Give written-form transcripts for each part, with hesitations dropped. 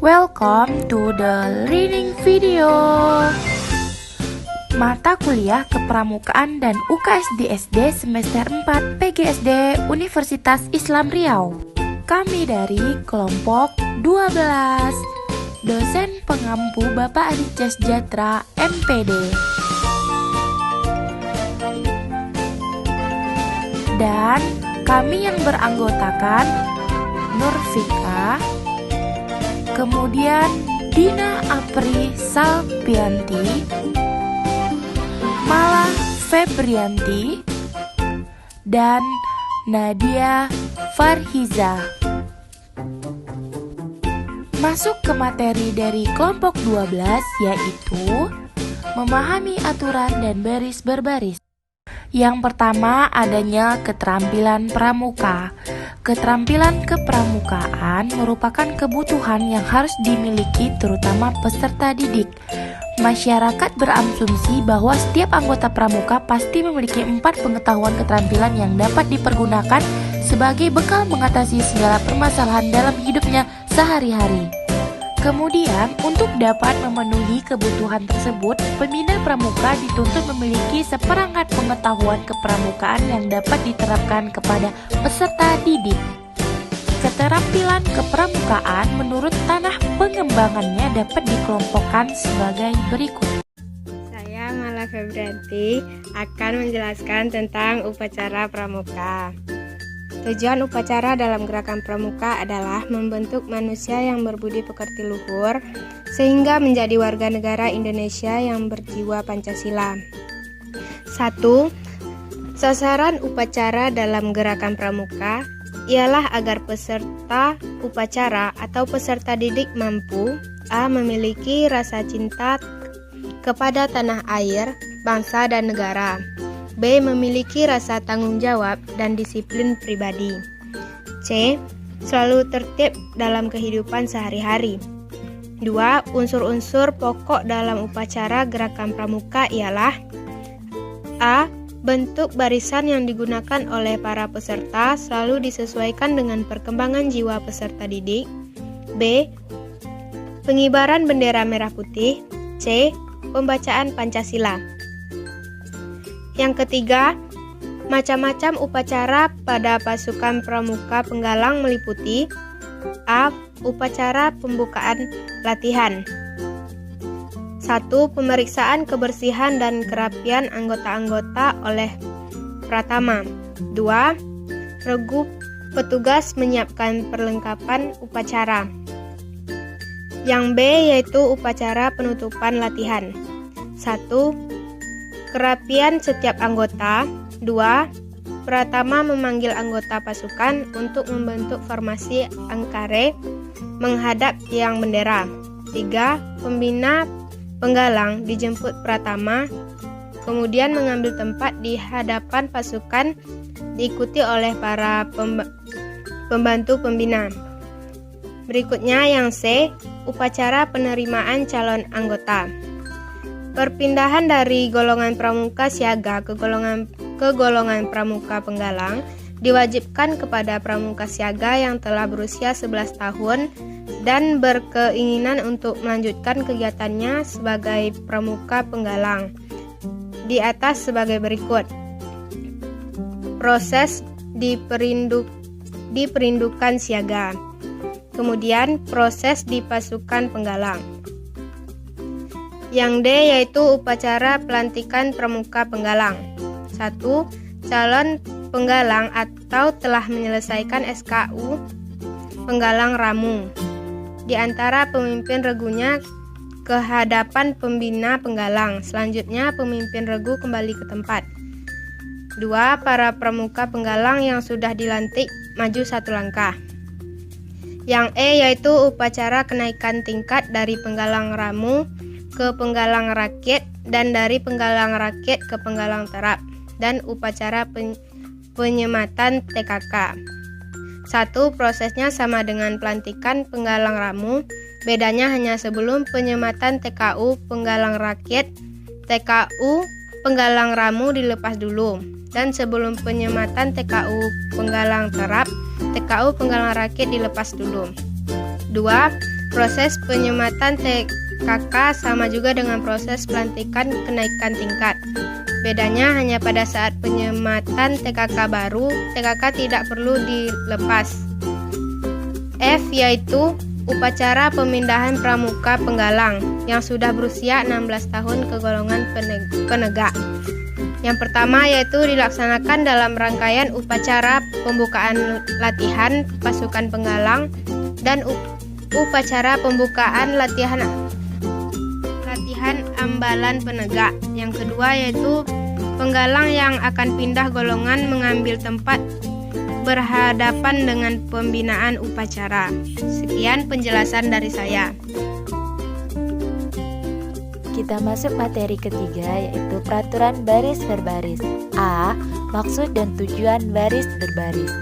Welcome to the reading video. Mata kuliah Kepramukaan dan UKSD SD semester 4 PGSD Universitas Islam Riau. Kami dari kelompok 12. Dosen pengampu Bapak Aditya Sejatra MPD. Dan kami yang beranggotakan Nurfika, kemudian Dina Apri Salpianti, Mala Febrianti, dan Nadia Farhiza. Masuk ke materi dari kelompok 12, yaitu memahami aturan dan baris berbaris. Yang pertama, adanya keterampilan pramuka. Keterampilan kepramukaan merupakan kebutuhan yang harus dimiliki terutama peserta didik. Masyarakat berasumsi bahwa setiap anggota pramuka pasti memiliki 4 pengetahuan keterampilan yang dapat dipergunakan sebagai bekal mengatasi segala permasalahan dalam hidupnya sehari-hari. Kemudian, untuk dapat memenuhi kebutuhan tersebut, pembina pramuka dituntut memiliki seperangkat pengetahuan kepramukaan yang dapat diterapkan kepada peserta didik. Keterampilan kepramukaan menurut tanah pengembangannya dapat dikelompokkan sebagai berikut. Saya Mala Febrianti akan menjelaskan tentang upacara pramuka. Tujuan upacara dalam gerakan pramuka adalah membentuk manusia yang berbudi pekerti luhur sehingga menjadi warga negara Indonesia yang berjiwa Pancasila. 1. Sasaran upacara dalam gerakan pramuka ialah agar peserta upacara atau peserta didik mampu a. memiliki rasa cinta kepada tanah air, bangsa dan negara. B. Memiliki rasa tanggung jawab dan disiplin pribadi. C. Selalu tertib dalam kehidupan sehari-hari. 2. Unsur-unsur pokok dalam upacara gerakan pramuka ialah a. Bentuk barisan yang digunakan oleh para peserta selalu disesuaikan dengan perkembangan jiwa peserta didik. B. Pengibaran bendera merah putih. C. Pembacaan Pancasila. Yang ketiga, macam-macam upacara pada pasukan pramuka penggalang meliputi a. Upacara pembukaan latihan. 1. Pemeriksaan kebersihan dan kerapian anggota-anggota oleh Pratama. 2. Regu petugas menyiapkan perlengkapan upacara. Yang B yaitu upacara penutupan latihan. 1. Kerapian setiap anggota. 2. Pratama memanggil anggota pasukan untuk membentuk formasi angkare menghadap tiang bendera. 3. Pembina penggalang dijemput Pratama, kemudian mengambil tempat di hadapan pasukan diikuti oleh para pembantu pembina. Berikutnya yang C, upacara penerimaan calon anggota. Perpindahan dari golongan pramuka siaga ke golongan pramuka penggalang diwajibkan kepada pramuka siaga yang telah berusia 11 tahun dan berkeinginan untuk melanjutkan kegiatannya sebagai pramuka penggalang. Di atas sebagai berikut. Proses diperindukan siaga. Kemudian proses di pasukan penggalang. Yang D yaitu upacara pelantikan pramuka penggalang. 1. Calon penggalang atau telah menyelesaikan SKU penggalang ramu. Di antara pemimpin regunya ke hadapan pembina penggalang. Selanjutnya pemimpin regu kembali ke tempat. 2. Para pramuka penggalang yang sudah dilantik maju 1 langkah. Yang E yaitu upacara kenaikan tingkat dari penggalang ramu ke penggalang rakit dan dari penggalang rakit ke penggalang terap, dan upacara penyematan TKK. 1. Prosesnya sama dengan pelantikan penggalang ramu, bedanya hanya sebelum penyematan TKU penggalang rakit, TKU penggalang ramu dilepas dulu, dan sebelum penyematan TKU penggalang terap, TKU penggalang rakit dilepas dulu. 2. Proses penyematan TKK sama juga dengan proses pelantikan kenaikan tingkat. Bedanya hanya pada saat penyematan TKK baru, TKK tidak perlu dilepas. F yaitu upacara pemindahan pramuka penggalang yang sudah berusia 16 tahun ke golongan penegak. Yang pertama yaitu dilaksanakan dalam rangkaian upacara pembukaan latihan pasukan penggalang dan upacara pembukaan latihan ambalan penegak. Yang kedua yaitu penggalang yang akan pindah golongan mengambil tempat berhadapan dengan pembinaan upacara. Sekian penjelasan dari saya. Kita masuk materi ketiga, yaitu peraturan baris berbaris. A. Maksud dan tujuan baris berbaris.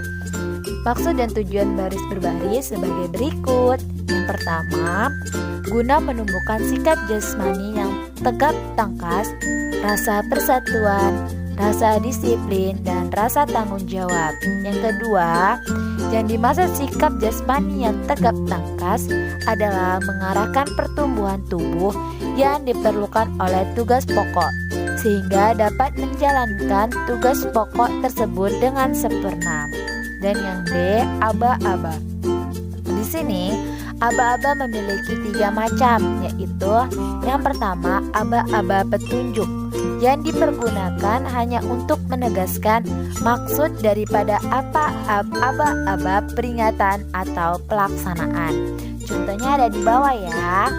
Maksud dan tujuan baris berbaris sebagai berikut. Yang pertama, guna menumbuhkan sikap jasmani yang tegap tangkas, rasa persatuan, rasa disiplin, dan rasa tanggung jawab. Yang kedua, yang dimaksud sikap jasmani yang tegap tangkas adalah mengarahkan pertumbuhan tubuh yang diperlukan oleh tugas pokok, sehingga dapat menjalankan tugas pokok tersebut dengan sempurna. Dan yang D, aba-aba. Di sini, aba-aba memiliki 3 macam, yaitu yang pertama, aba-aba petunjuk yang dipergunakan hanya untuk menegaskan maksud daripada aba-aba peringatan atau pelaksanaan. Contohnya ada di bawah ya.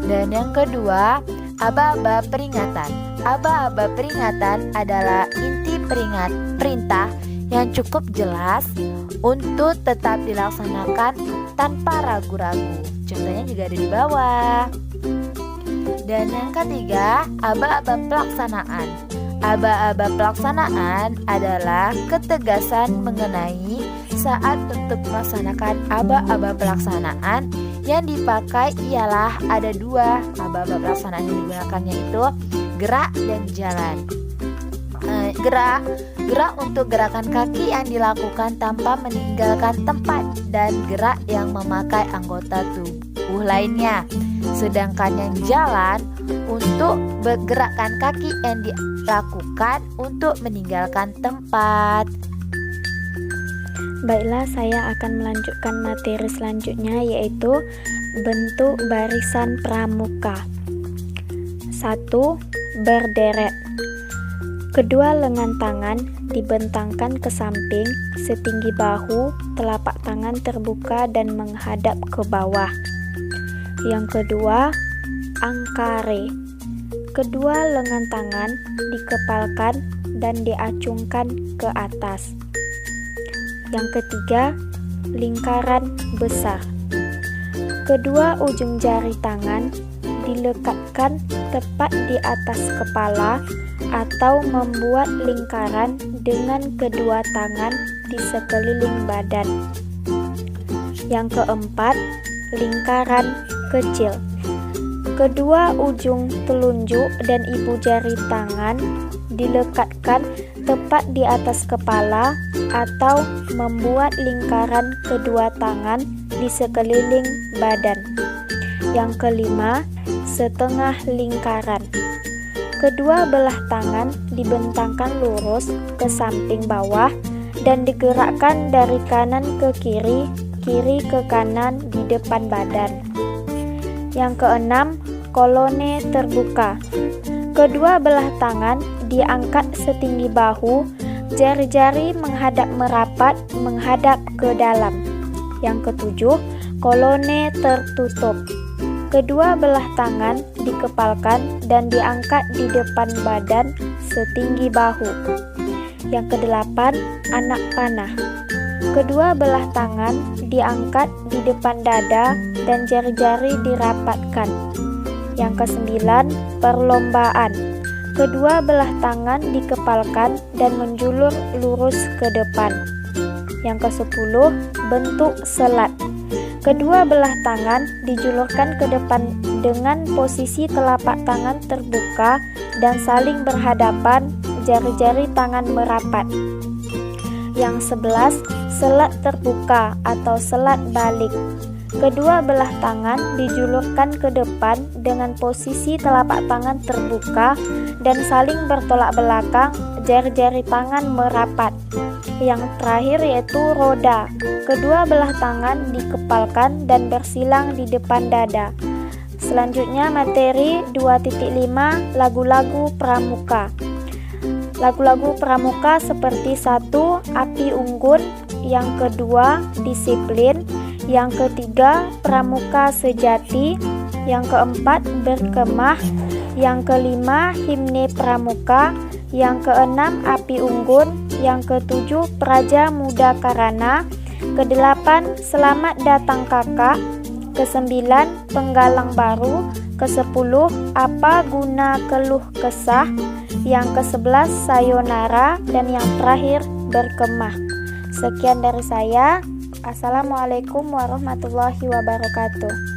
Dan yang kedua, aba-aba peringatan. Aba-aba peringatan adalah inti perintah yang cukup jelas untuk tetap dilaksanakan tanpa ragu-ragu. Contohnya juga ada di bawah. Dan yang ketiga, aba-aba pelaksanaan. Aba-aba pelaksanaan adalah ketegasan mengenai saat untuk melaksanakan aba-aba pelaksanaan. Yang dipakai ialah ada 2 aba-aba pelaksanaan yang digunakannya itu gerak dan jalan. Gerak untuk gerakan kaki yang dilakukan tanpa meninggalkan tempat, dan gerak yang memakai anggota tubuh lainnya. Sedangkan yang jalan untuk bergerakan kaki yang dilakukan untuk meninggalkan tempat. Baiklah, saya akan melanjutkan materi selanjutnya, yaitu bentuk barisan pramuka. 1. Berderet. Kedua lengan tangan dibentangkan ke samping setinggi bahu, telapak tangan terbuka dan menghadap ke bawah. Yang kedua, angkare. Kedua lengan tangan dikepalkan dan diacungkan ke atas. Yang ketiga, lingkaran besar. Kedua ujung jari tangan dilekatkan tepat di atas kepala atau membuat lingkaran dengan kedua tangan di sekeliling badan. Yang keempat, lingkaran kecil. Kedua ujung telunjuk dan ibu jari tangan dilekatkan tepat di atas kepala atau membuat lingkaran kedua tangan di sekeliling badan. Yang kelima, setengah lingkaran. Kedua belah tangan dibentangkan lurus ke samping bawah dan digerakkan dari kanan ke kiri, kiri ke kanan di depan badan. Yang keenam, kolone terbuka. Kedua belah tangan diangkat setinggi bahu, jari-jari menghadap merapat menghadap ke dalam. Yang ketujuh, kolone tertutup. Kedua belah tangan dikepalkan dan diangkat di depan badan setinggi bahu. Yang kedelapan, anak panah. Kedua belah tangan diangkat di depan dada dan jari-jari dirapatkan. Yang kesembilan, perlombaan. Kedua belah tangan dikepalkan dan menjulur lurus ke depan. Yang kesepuluh, bentuk selat. Kedua belah tangan dijulurkan ke depan dengan posisi telapak tangan terbuka dan saling berhadapan, jari-jari tangan merapat. Yang 11, selat terbuka atau selat balik. Kedua belah tangan dijulurkan ke depan dengan posisi telapak tangan terbuka dan saling bertolak belakang, jari-jari tangan merapat. Yang terakhir yaitu roda. Kedua belah tangan dikepalkan dan bersilang di depan dada. Selanjutnya materi 2.5 lagu-lagu pramuka. Lagu-lagu pramuka seperti 1. Api Unggun, yang kedua Disiplin, yang ketiga Pramuka Sejati, yang keempat Berkemah, yang kelima Himne Pramuka, yang keenam Api Unggun, yang ketujuh Praja Muda Karana, kedelapan Selamat Datang Kakak, kesembilan Penggalang Baru, kesepuluh Apa Guna Keluh Kesah, yang ke-11 Sayonara, dan yang terakhir Berkemah. Sekian dari saya. Assalamualaikum warahmatullahi wabarakatuh.